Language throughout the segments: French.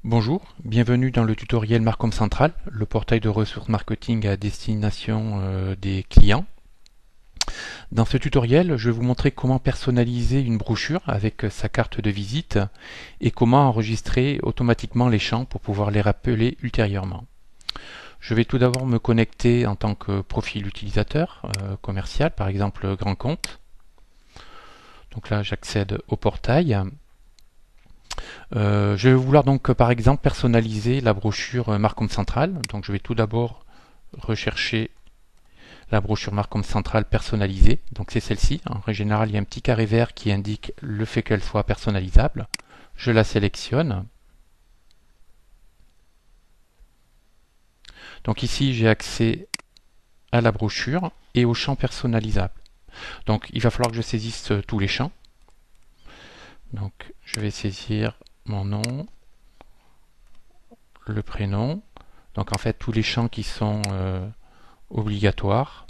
Bonjour, bienvenue dans le tutoriel Marcom Central, le portail de ressources marketing à destination des clients. Dans ce tutoriel, je vais vous montrer comment personnaliser une brochure avec sa carte de visite et comment enregistrer automatiquement les champs pour pouvoir les rappeler ultérieurement. Je vais tout d'abord me connecter en tant que profil utilisateur commercial, par exemple grand compte. Donc là, j'accède au portail. Je vais vouloir donc par exemple personnaliser la brochure Marcom Central. Donc je vais tout d'abord rechercher la brochure Marcom Central personnalisée. Donc c'est celle-ci. En règle générale, il y a un petit carré vert qui indique le fait qu'elle soit personnalisable. Je la sélectionne. Donc ici, j'ai accès à la brochure et aux champs personnalisables. Donc il va falloir que je saisisse tous les champs. Donc je vais saisir mon nom, le prénom. Donc en fait tous les champs qui sont obligatoires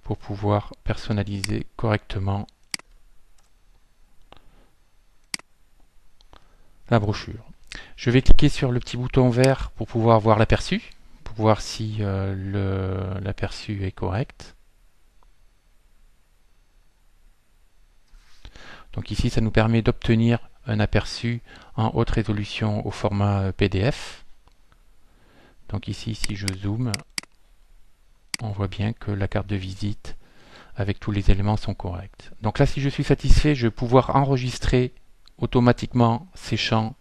pour pouvoir personnaliser correctement la brochure. Je vais cliquer sur le petit bouton vert pour pouvoir voir l'aperçu, pour voir si l'aperçu est correct. Donc ici, ça nous permet d'obtenir un aperçu en haute résolution au format PDF. Donc ici, si je zoome, on voit bien que la carte de visite avec tous les éléments sont corrects. Donc là, si je suis satisfait, je vais pouvoir enregistrer automatiquement ces champs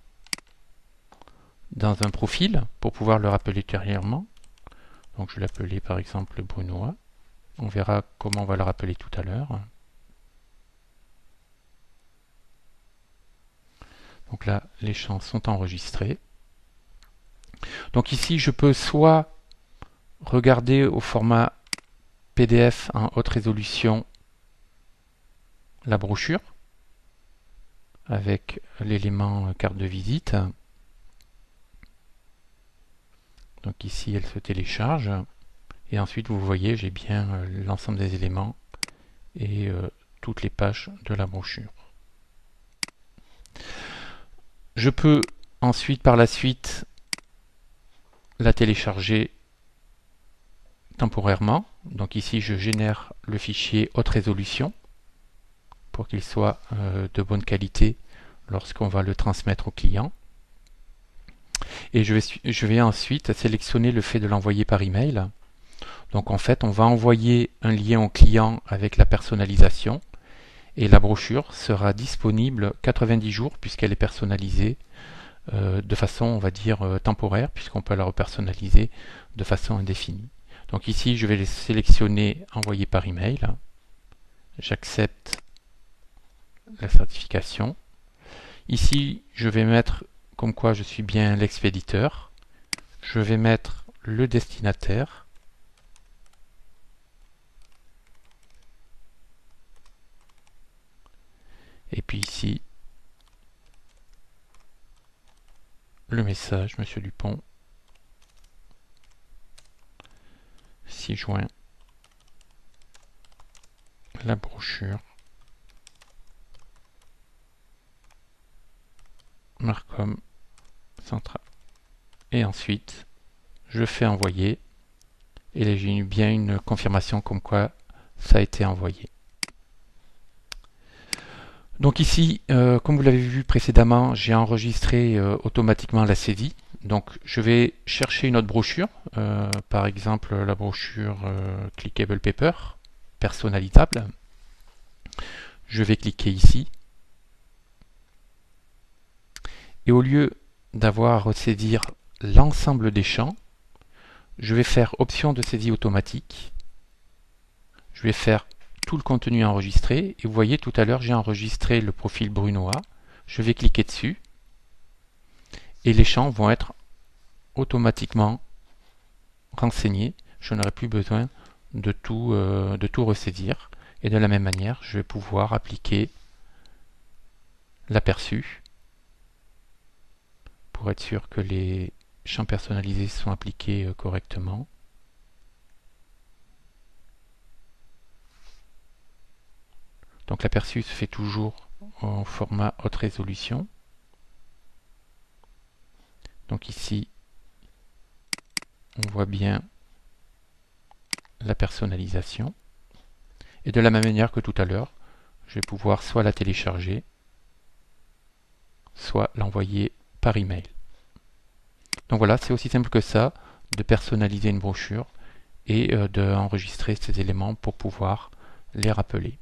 dans un profil pour pouvoir le rappeler ultérieurement. Donc je vais l'appeler par exemple Brunois. On verra comment on va le rappeler tout à l'heure. Donc là, les champs sont enregistrés. Donc ici, je peux soit regarder au format PDF en haute résolution la brochure avec l'élément carte de visite. Donc ici, elle se télécharge. Et ensuite, vous voyez, j'ai bien l'ensemble des éléments et toutes les pages de la brochure. Je peux ensuite, par la suite, la télécharger temporairement. Donc ici, je génère le fichier haute résolution pour qu'il soit de bonne qualité lorsqu'on va le transmettre au client. Et je vais ensuite sélectionner le fait de l'envoyer par email. Donc en fait, on va envoyer un lien au client avec la personnalisation et la brochure sera disponible 90 jours puisqu'elle est personnalisée de façon, on va dire, temporaire puisqu'on peut la repersonnaliser de façon indéfinie. Donc ici, je vais sélectionner envoyer par email. J'accepte la certification. Ici, je vais mettre comme quoi je suis bien l'expéditeur. Je vais mettre le destinataire. Et puis ici, le message, Monsieur Dupont, 6 juin, la brochure, Marcom Central. Et ensuite, je fais envoyer. Et là, j'ai eu bien une confirmation comme quoi ça a été envoyé. Donc ici, comme vous l'avez vu précédemment, j'ai enregistré automatiquement la saisie. Donc je vais chercher une autre brochure, par exemple la brochure Clickable Paper, personnalisable. Je vais cliquer ici. Et au lieu d'avoir à ressaisir l'ensemble des champs, je vais faire option de saisie automatique. Je vais faire tout le contenu enregistré. Et vous voyez, tout à l'heure, j'ai enregistré le profil Brunois. Je vais cliquer dessus. Et les champs vont être automatiquement renseignés. Je n'aurai plus besoin de tout ressaisir. Et de la même manière, je vais pouvoir appliquer l'aperçu pour être sûr que les champs personnalisés sont appliqués correctement. Donc l'aperçu se fait toujours au format haute résolution. Donc ici, on voit bien la personnalisation. Et de la même manière que tout à l'heure, je vais pouvoir soit la télécharger, soit l'envoyer par email. Donc voilà, c'est aussi simple que ça de personnaliser une brochure et d'enregistrer ces éléments pour pouvoir les rappeler.